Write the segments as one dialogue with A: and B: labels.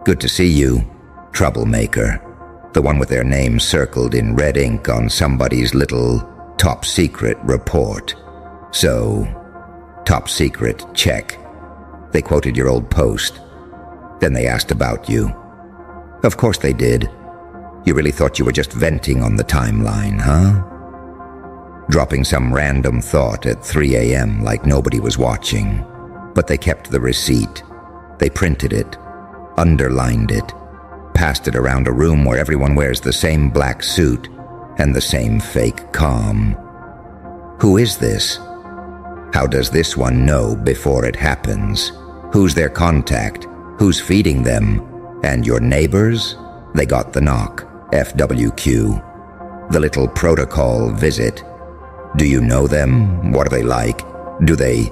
A: Good to see you, troublemaker. The one with their name circled in red ink on somebody's little top-secret report. So, top secret, check. They quoted your old post. Then they asked about you. Of course they did. You really thought you were just venting on the timeline, huh? Dropping some random thought at 3 a.m. like nobody was watching. But they kept the receipt. They printed it, underlined it, passed it around a room where everyone wears the same black suit and the same fake calm. Who is this? How does this one know before it happens? Who's their contact? Who's feeding them? And your neighbors? They got the knock. FWQ. The little protocol visit. Do you know them? What are they like? Do they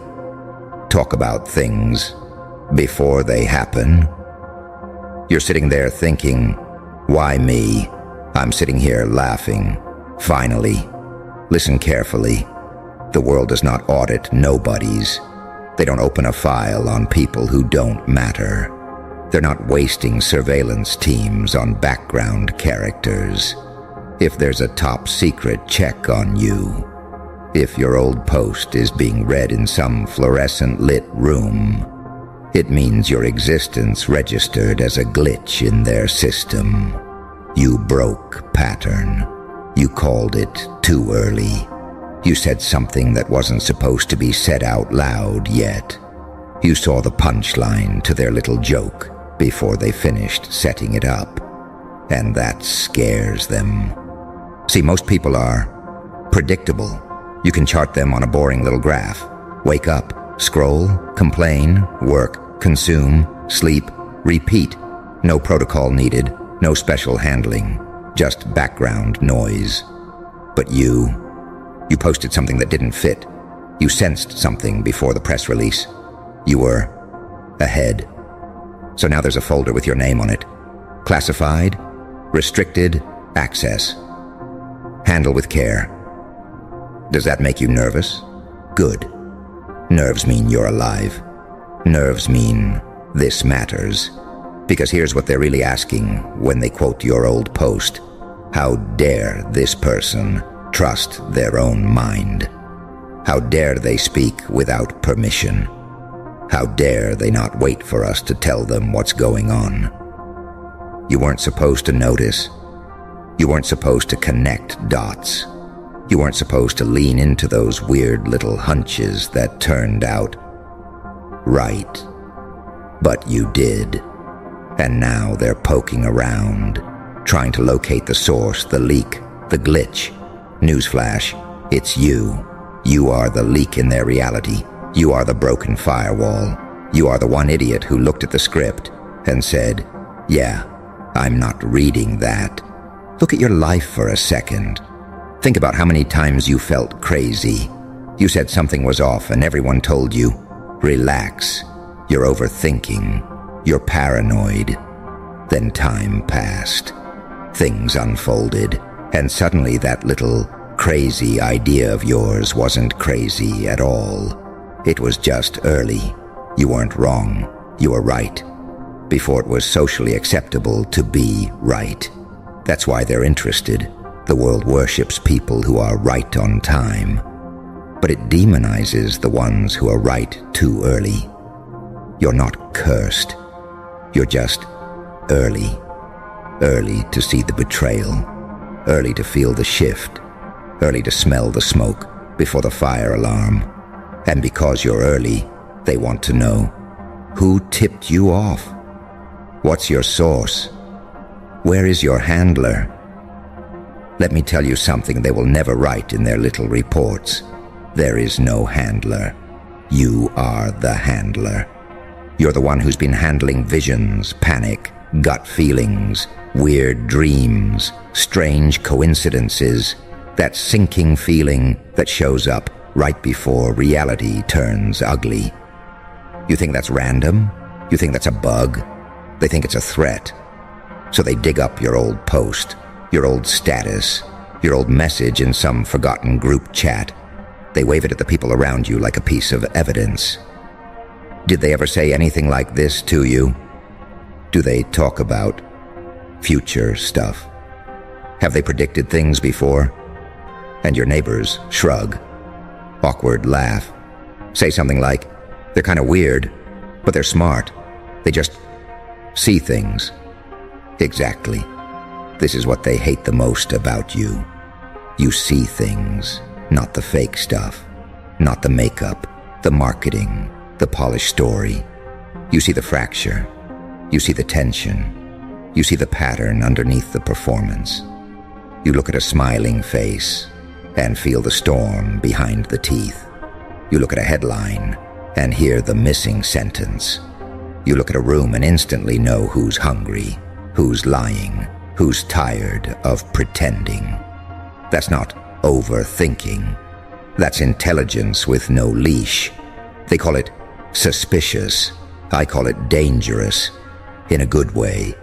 A: talk about things before they happen? You're sitting there thinking, why me? I'm sitting here laughing. Finally. Listen carefully. The world does not audit nobodies. They don't open a file on people who don't matter. They're not wasting surveillance teams on background characters. If there's a top secret check on you, if your old post is being read in some fluorescent lit room, it means your existence registered as a glitch in their system. You broke pattern. You called it too early. You said something that wasn't supposed to be said out loud yet. You saw the punchline to their little joke before they finished setting it up. And that scares them. See, most people are predictable. You can chart them on a boring little graph. Wake up, scroll, complain, work, consume, sleep, repeat. No protocol needed, no special handling, just background noise. But you posted something that didn't fit. You sensed something before the press release. You were ahead. So now there's a folder with your name on it. Classified, restricted, access. Handle with care. Does that make you nervous? Good. Nerves mean you're alive. Nerves mean this matters. Because here's what they're really asking when they quote your old post. How dare this person trust their own mind? How dare they speak without permission? How dare they not wait for us to tell them what's going on? You weren't supposed to notice. You weren't supposed to connect dots. You weren't supposed to lean into those weird little hunches that turned out right. But you did. And now they're poking around, trying to locate the source, the leak, the glitch. Newsflash, it's you. You are the leak in their reality. You are the broken firewall. You are the one idiot who looked at the script and said, yeah, I'm not reading that. Look at your life for a second. Think about how many times you felt crazy. You said something was off and everyone told you, relax. You're overthinking. You're paranoid. Then time passed. Things unfolded. And suddenly that little crazy idea of yours wasn't crazy at all. It was just early. You weren't wrong. You were right. Before it was socially acceptable to be right. That's why they're interested. The world worships people who are right on time. But it demonizes the ones who are right too early. You're not cursed. You're just early. Early to see the betrayal. Early to feel the shift. Early to smell the smoke before the fire alarm. And because you're early, they want to know, who tipped you off? What's your source? Where is your handler? Let me tell you something they will never write in their little reports. There is no handler. You are the handler. You're the one who's been handling visions, panic, gut feelings, weird dreams, strange coincidences, that sinking feeling that shows up right before reality turns ugly. You think that's random? You think that's a bug? They think it's a threat. So they dig up your old post, your old status, your old message in some forgotten group chat. They wave it at the people around you like a piece of evidence. Did they ever say anything like this to you? Do they talk about future stuff? Have they predicted things before? And your neighbors shrug, awkward laugh, say something like, "They're kind of weird, but they're smart. They just see things." Exactly. This is what they hate the most about you. You see things, not the fake stuff, not the makeup, the marketing, the polished story. You see the fracture. You see the tension. You see the pattern underneath the performance. You look at a smiling face and feel the storm behind the teeth. You look at a headline and hear the missing sentence. You look at a room and instantly know who's hungry, who's lying, who's tired of pretending. That's not overthinking. That's intelligence with no leash. They call it suspicious. I call it dangerous, in a good way.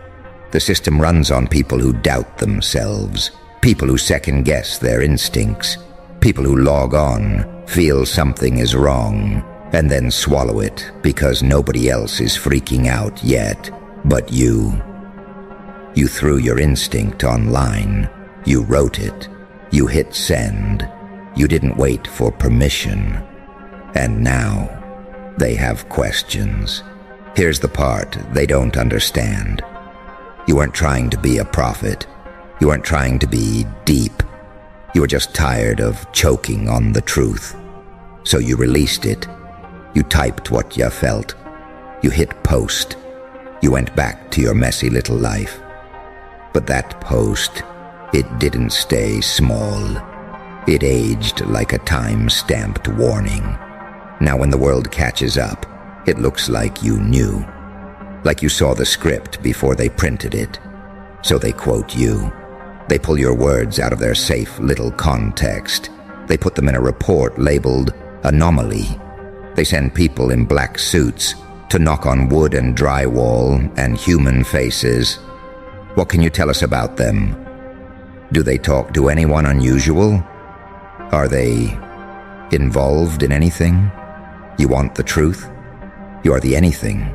A: The system runs on people who doubt themselves, people who second-guess their instincts, people who log on, feel something is wrong, and then swallow it because nobody else is freaking out yet, but you. You threw your instinct online. You wrote it. You hit send. You didn't wait for permission. And now, they have questions. Here's the part they don't understand. You weren't trying to be a prophet. You weren't trying to be deep. You were just tired of choking on the truth. So you released it. You typed what you felt. You hit post. You went back to your messy little life. But that post, it didn't stay small. It aged like a time-stamped warning. Now when the world catches up, it looks like you knew. Like you saw the script before they printed it. So they quote you. They pull your words out of their safe little context. They put them in a report labeled anomaly. They send people in black suits to knock on wood and drywall and human faces. What can you tell us about them? Do they talk to anyone unusual? Are they involved in anything? You want the truth? You are the anything.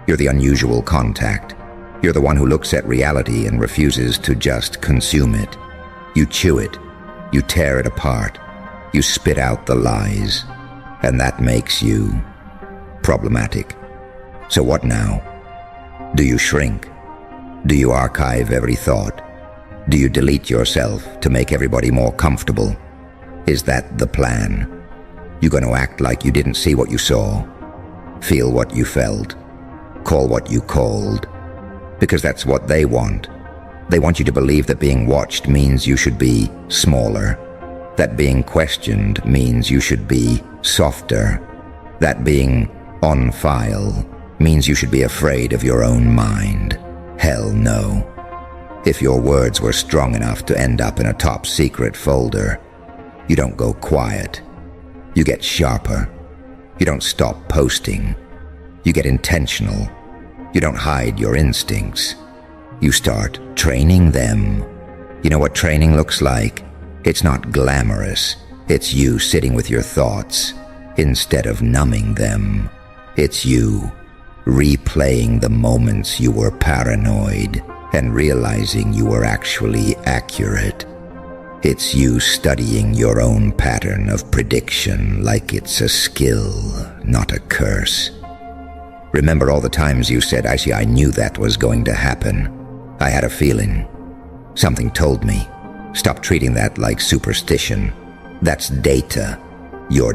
A: You're the unusual contact. You're the one who looks at reality and refuses to just consume it. You chew it. You tear it apart. You spit out the lies. And that makes you problematic. So what now? Do you shrink? Do you archive every thought? Do you delete yourself to make everybody more comfortable? Is that the plan? You going to act like you didn't see what you saw? Feel what you felt? Call what you called? Because that's what they want. They want you to believe that being watched means you should be smaller. That being questioned means you should be softer. That being on file means you should be afraid of your own mind. Hell no. If your words were strong enough to end up in a top secret folder, you don't go quiet. You get sharper. You don't stop posting. You get intentional. You don't hide your instincts. You start training them. You know what training looks like? It's not glamorous. It's you sitting with your thoughts instead of numbing them. It's you replaying the moments you were paranoid and realizing you were actually accurate. It's you studying your own pattern of prediction like it's a skill, not a curse. Remember all the times you said, I knew that was going to happen. I had a feeling. Something told me. Stop treating that like superstition. That's data. Your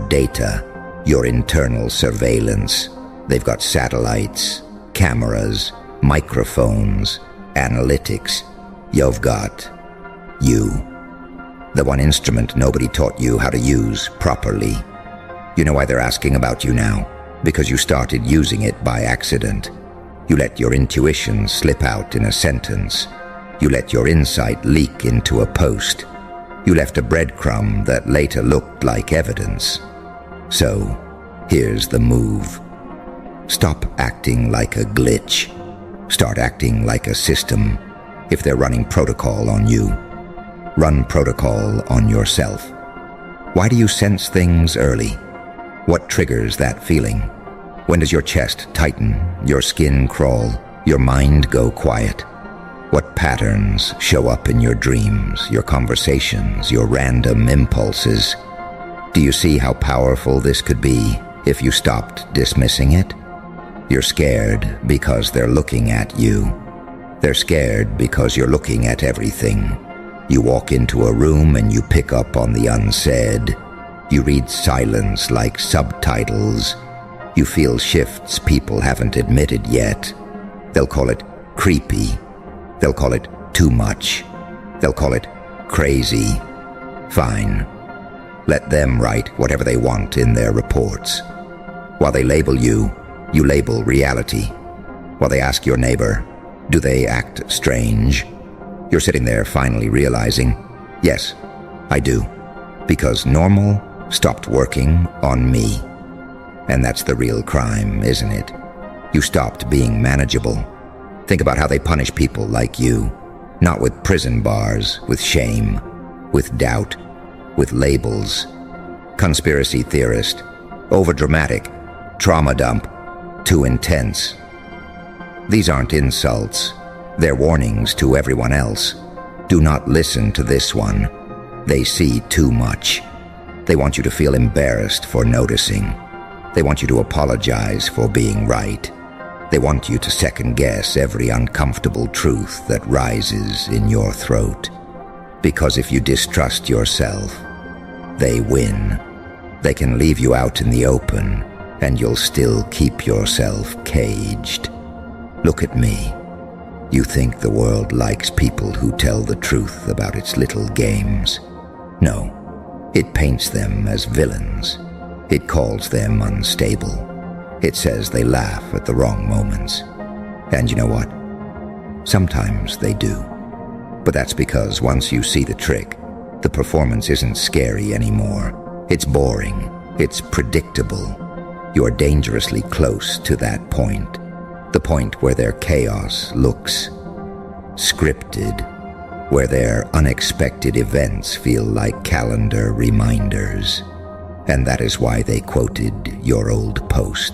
A: internal surveillance. They've got satellites, cameras, microphones, analytics. You've got you. The one instrument nobody taught you how to use properly. You know why they're asking about you now? Because you started using it by accident. You let your intuition slip out in a sentence. You let your insight leak into a post. You left a breadcrumb that later looked like evidence. So, here's the move. Stop acting like a glitch. Start acting like a system. If they're running protocol on you, run protocol on yourself. Why do you sense things early? What triggers that feeling? When does your chest tighten, your skin crawl, your mind go quiet? What patterns show up in your dreams, your conversations, your random impulses? Do you see how powerful this could be if you stopped dismissing it? You're scared because they're looking at you. They're scared because you're looking at everything. You walk into a room and you pick up on the unsaid. You read silence like subtitles. You feel shifts people haven't admitted yet. They'll call it creepy. They'll call it too much. They'll call it crazy. Fine. Let them write whatever they want in their reports. While they label you, you label reality. While they ask your neighbor, do they act strange? You're sitting there finally realizing, yes, I do. Because normal stopped working on me. And that's the real crime, isn't it? You stopped being manageable. Think about how they punish people like you. Not with prison bars, with shame, with doubt, with labels. Conspiracy theorist, overdramatic, trauma dump, too intense. These aren't insults. They're warnings to everyone else. Do not listen to this one. They see too much. They want you to feel embarrassed for noticing. They want you to apologize for being right. They want you to second-guess every uncomfortable truth that rises in your throat. Because if you distrust yourself, they win. They can leave you out in the open, and you'll still keep yourself caged. Look at me. You think the world likes people who tell the truth about its little games. No, it paints them as villains. It calls them unstable. It says they laugh at the wrong moments. And you know what? Sometimes they do. But that's because once you see the trick, the performance isn't scary anymore. It's boring. It's predictable. You are dangerously close to that point. The point where their chaos looks scripted, where their unexpected events feel like calendar reminders. And that is why they quoted your old post.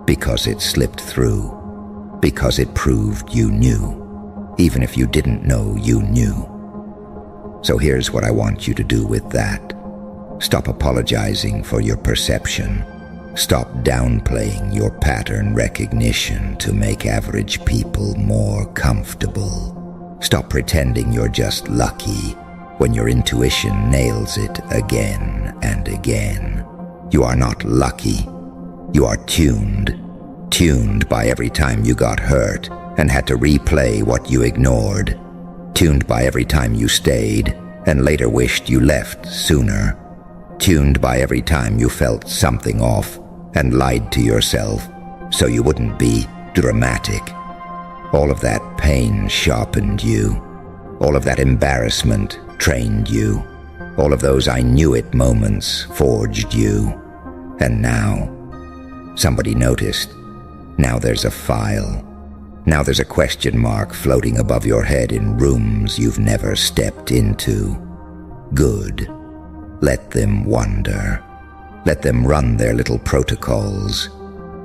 A: Because it slipped through. Because it proved you knew. Even if you didn't know you knew. So here's what I want you to do with that. Stop apologizing for your perception. Stop downplaying your pattern recognition to make average people more comfortable. Stop pretending you're just lucky when your intuition nails it again and again. You are not lucky. You are tuned. Tuned by every time you got hurt and had to replay what you ignored. Tuned by every time you stayed and later wished you left sooner. Tuned by every time you felt something off and lied to yourself so you wouldn't be dramatic. All of that pain sharpened you. All of that embarrassment trained you. All of those I knew it moments forged you. And now, somebody noticed. Now there's a file. Now there's a question mark floating above your head in rooms you've never stepped into. Good. Let them wonder. Let them run their little protocols.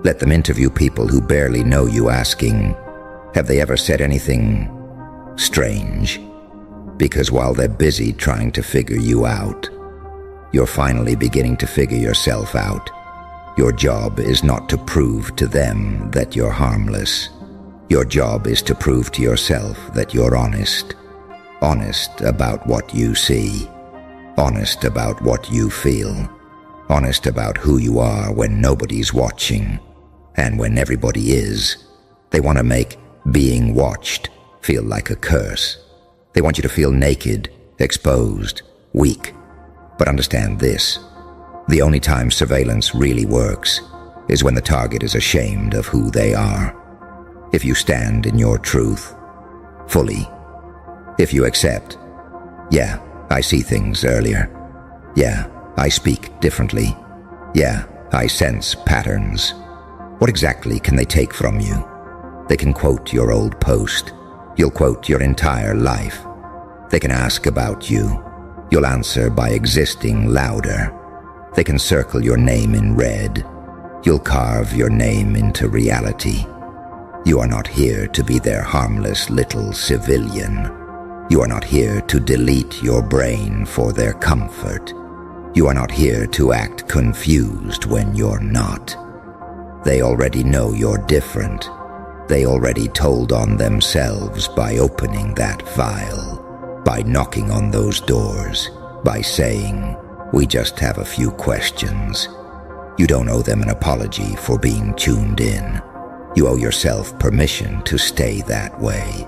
A: Let them interview people who barely know you, asking, have they ever said anything strange? Because while they're busy trying to figure you out, you're finally beginning to figure yourself out. Your job is not to prove to them that you're harmless. Your job is to prove to yourself that you're honest. Honest about what you see. Honest about what you feel. Honest about who you are when nobody's watching. And when everybody is, they want to make being watched feel like a curse. They want you to feel naked, exposed, weak. But understand this. The only time surveillance really works is when the target is ashamed of who they are. If you stand in your truth, fully. If you accept, yeah, I see things earlier. Yeah, I speak differently. Yeah, I sense patterns. What exactly can they take from you? They can quote your old post. You'll quote your entire life. They can ask about you. You'll answer by existing louder. They can circle your name in red. You'll carve your name into reality. You are not here to be their harmless little civilian. You are not here to delete your brain for their comfort. You are not here to act confused when you're not. They already know you're different. They already told on themselves by opening that file, by knocking on those doors, by saying, "We just have a few questions." You don't owe them an apology for being tuned in. You owe yourself permission to stay that way.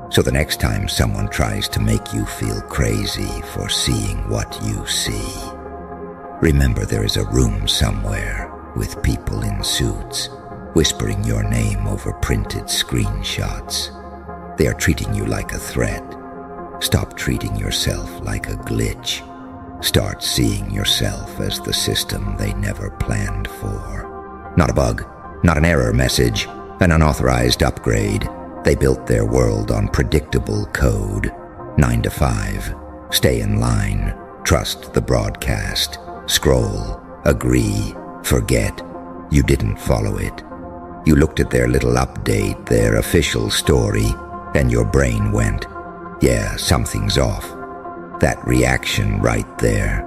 A: So the next time someone tries to make you feel crazy for seeing what you see, remember there is a room somewhere with people in suits, whispering your name over printed screenshots. They are treating you like a threat. Stop treating yourself like a glitch. Start seeing yourself as the system they never planned for. Not a bug, not an error message, an unauthorized upgrade. They built their world on predictable code. 9 to 5. Stay in line. Trust the broadcast. Scroll. Agree. Forget. You didn't follow it. You looked at their little update, their official story, and your brain went, "Yeah, something's off." That reaction right there.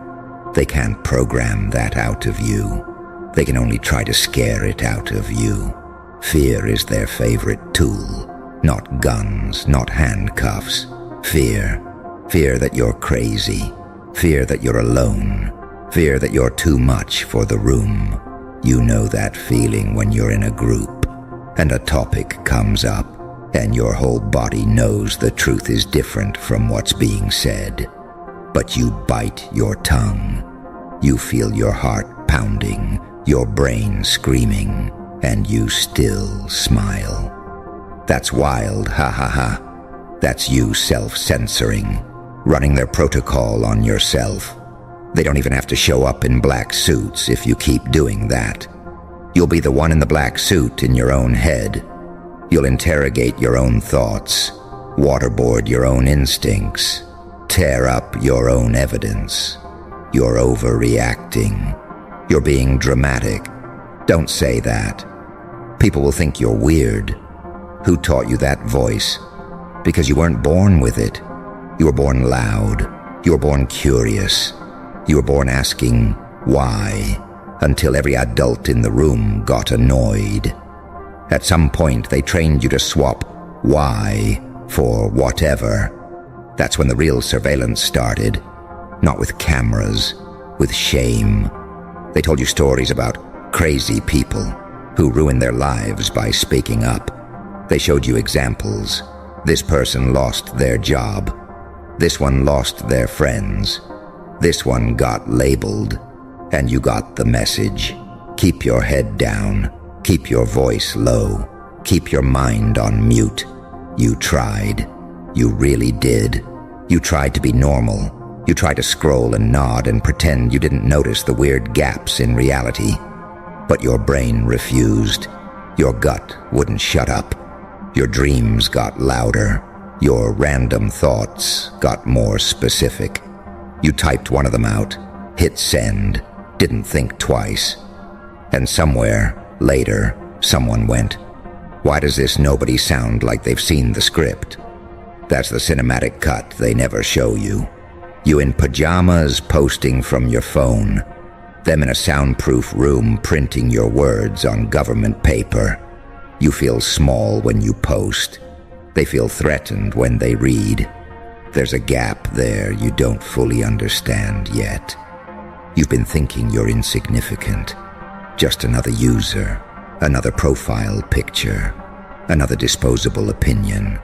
A: They can't program that out of you. They can only try to scare it out of you. Fear is their favorite tool. Not guns, not handcuffs. Fear. Fear that you're crazy. Fear that you're alone. Fear that you're too much for the room. You know that feeling when you're in a group and a topic comes up and your whole body knows the truth is different from what's being said. But you bite your tongue. You feel your heart pounding, your brain screaming, and you still smile. That's wild, ha ha ha. That's you self-censoring, running their protocol on yourself. They don't even have to show up in black suits if you keep doing that. You'll be the one in the black suit in your own head. You'll interrogate your own thoughts, waterboard your own instincts, tear up your own evidence. You're overreacting. You're being dramatic. Don't say that. People will think you're weird. Who taught you that voice? Because you weren't born with it. You were born loud. You were born curious. You were born asking why, until every adult in the room got annoyed. At some point, they trained you to swap why for whatever. That's when the real surveillance started. Not with cameras, with shame. They told you stories about crazy people who ruined their lives by speaking up. They showed you examples. This person lost their job. This one lost their friends. This one got labeled. And you got the message. Keep your head down. Keep your voice low. Keep your mind on mute. You tried. You really did. You tried to be normal. You tried to scroll and nod and pretend you didn't notice the weird gaps in reality. But your brain refused. Your gut wouldn't shut up. Your dreams got louder. Your random thoughts got more specific. You typed one of them out, hit send, didn't think twice. And somewhere, later, someone went, "Why does this nobody sound like they've seen the script?" That's the cinematic cut they never show you. You in pajamas posting from your phone. Them in a soundproof room printing your words on government paper. You feel small when you post. They feel threatened when they read. There's a gap there you don't fully understand yet. You've been thinking you're insignificant. Just another user, another profile picture, another disposable opinion.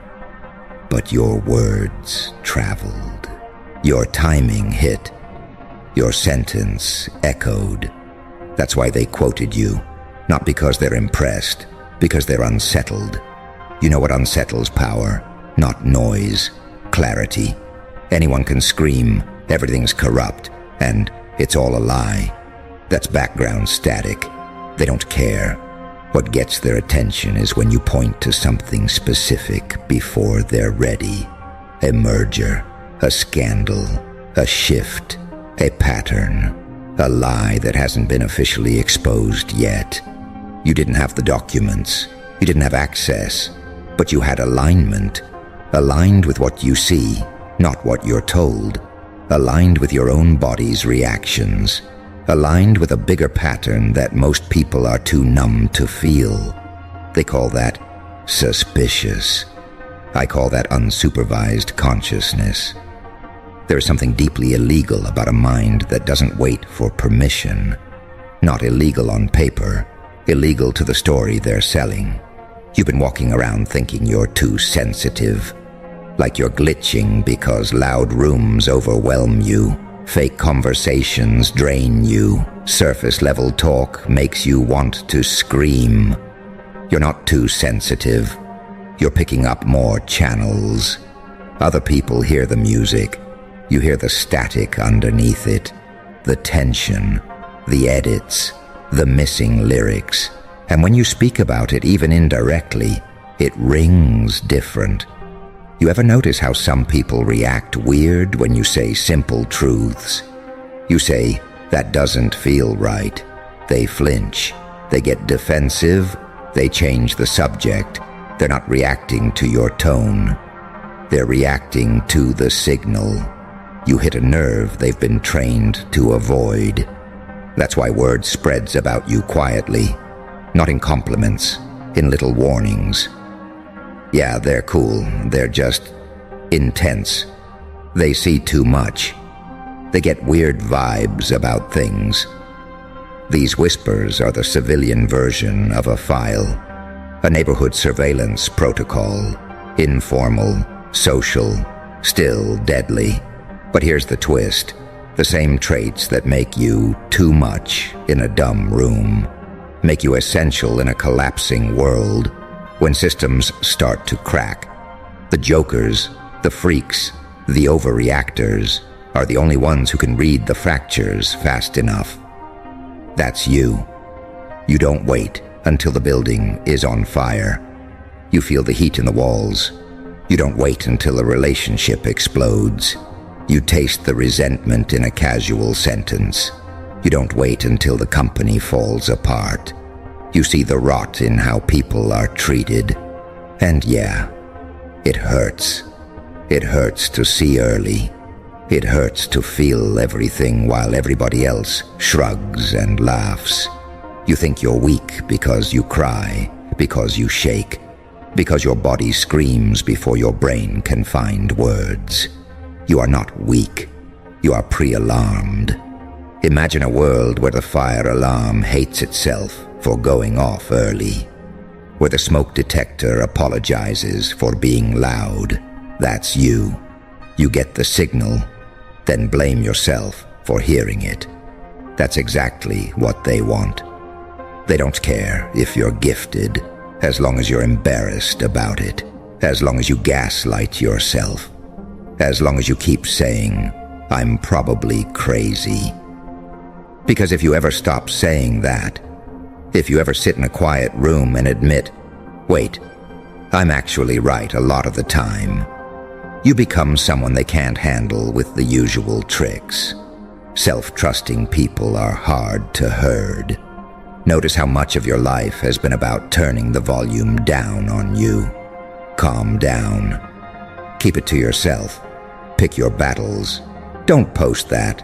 A: But your words traveled. Your timing hit. Your sentence echoed. That's why they quoted you. Not because they're impressed, because they're unsettled. You know what unsettles power? Not noise, clarity. Anyone can scream, everything's corrupt, and it's all a lie. That's background static. They don't care. What gets their attention is when you point to something specific before they're ready. A merger, a scandal, a shift, a pattern, a lie that hasn't been officially exposed yet. You didn't have the documents. You didn't have access, but you had alignment. Aligned with what you see, not what you're told. Aligned with your own body's reactions. Aligned with a bigger pattern that most people are too numb to feel. They call that suspicious. I call that unsupervised consciousness. There is something deeply illegal about a mind that doesn't wait for permission. Not illegal on paper, illegal to the story they're selling. You've been walking around thinking you're too sensitive, like you're glitching because loud rooms overwhelm you, fake conversations drain you, surface-level talk makes you want to scream. You're not too sensitive. You're picking up more channels. Other people hear the music. You hear the static underneath it, the tension, the edits, the missing lyrics. And when you speak about it, even indirectly, it rings different. You ever notice how some people react weird when you say simple truths? You say, "That doesn't feel right." They flinch. They get defensive. They change the subject. They're not reacting to your tone. They're reacting to the signal. You hit a nerve they've been trained to avoid. That's why word spreads about you quietly, not in compliments, in little warnings. Yeah, they're cool. They're just intense. They see too much. They get weird vibes about things. These whispers are the civilian version of a file, a neighborhood surveillance protocol, informal, social, still deadly. But here's the twist. The same traits that make you too much in a dumb room make you essential in a collapsing world. When systems start to crack, the jokers, the freaks, the overreactors are the only ones who can read the fractures fast enough. That's you. You don't wait until the building is on fire. You feel the heat in the walls. You don't wait until a relationship explodes. You taste the resentment in a casual sentence. You don't wait until the company falls apart. You see the rot in how people are treated. And yeah, it hurts. It hurts to see early. It hurts to feel everything while everybody else shrugs and laughs. You think you're weak because you cry, because you shake, because your body screams before your brain can find words. You are not weak. You are pre-alarmed. Imagine a world where the fire alarm hates itself for going off early, where the smoke detector apologizes for being loud. That's you. You get the signal, then blame yourself for hearing it. That's exactly what they want. They don't care if you're gifted, as long as you're embarrassed about it, as long as you gaslight yourself, as long as you keep saying, "I'm probably crazy." Because if you ever stop saying that, if you ever sit in a quiet room and admit, "Wait, I'm actually right a lot of the time," you become someone they can't handle with the usual tricks. Self-trusting people are hard to herd. Notice how much of your life has been about turning the volume down on you. Calm down. Keep it to yourself. Pick your battles. Don't post that.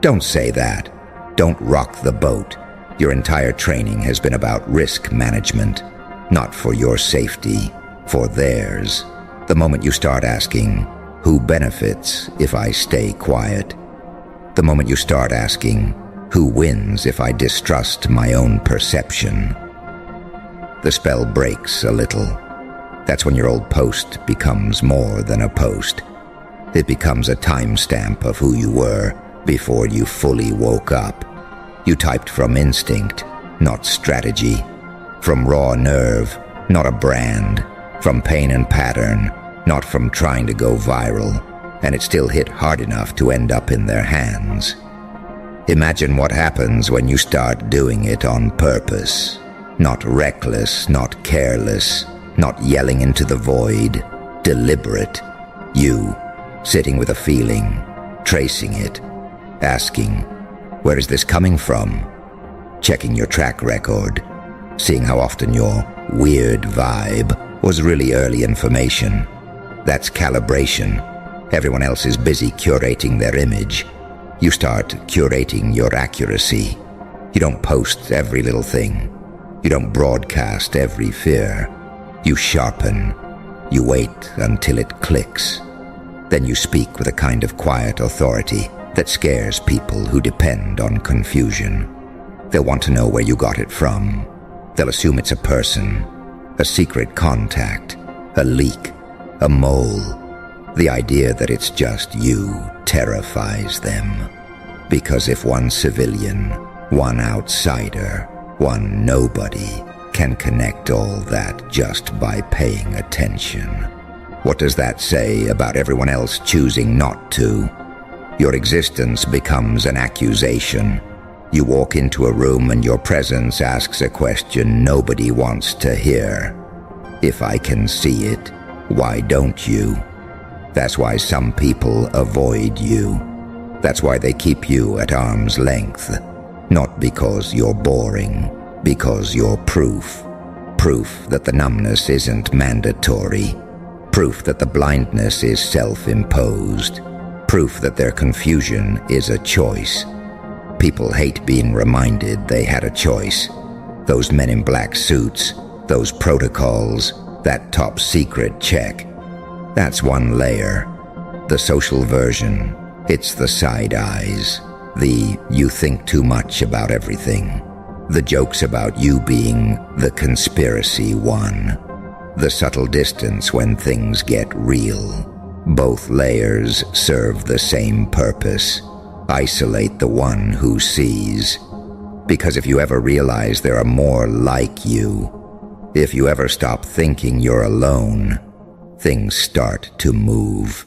A: Don't say that. Don't rock the boat. Your entire training has been about risk management, not for your safety, for theirs. The moment you start asking, who benefits if I stay quiet? The moment you start asking, who wins if I distrust my own perception? The spell breaks a little. That's when your old post becomes more than a post. It becomes a timestamp of who you were before you fully woke up. You typed from instinct, not strategy. From raw nerve, not a brand. From pain and pattern, not from trying to go viral. And it still hit hard enough to end up in their hands. Imagine what happens when you start doing it on purpose. Not reckless, not careless, not yelling into the void. Deliberate. You, sitting with a feeling, tracing it, asking, where is this coming from? Checking your track record. seeing how often your weird vibe was really early information. That's calibration. Everyone else is busy curating their image. You start curating your accuracy. You don't post every little thing. You don't broadcast every fear. You sharpen. You wait until it clicks. Then you speak with a kind of quiet authority that scares people who depend on confusion. They'll want to know where you got it from. They'll assume it's a person, a secret contact, a leak, a mole. The idea that it's just you terrifies them. Because if one civilian, one outsider, one nobody can connect all that just by paying attention, what does that say about everyone else choosing not to? Your existence becomes an accusation. You walk into a room and your presence asks a question nobody wants to hear. If I can see it, why don't you? That's why some people avoid you. That's why they keep you at arm's length. Not because you're boring, because you're proof. Proof that the numbness isn't mandatory. Proof that the blindness is self-imposed. Proof that their confusion is a choice. People hate being reminded they had a choice. Those men in black suits, those protocols, that top secret check. That's one layer. The social version, it's the side eyes. The you think too much about everything. The jokes about you being the conspiracy one. The subtle distance when things get real. Both layers serve the same purpose. Isolate the one who sees. Because if you ever realize there are more like you, if you ever stop thinking you're alone, things start to move.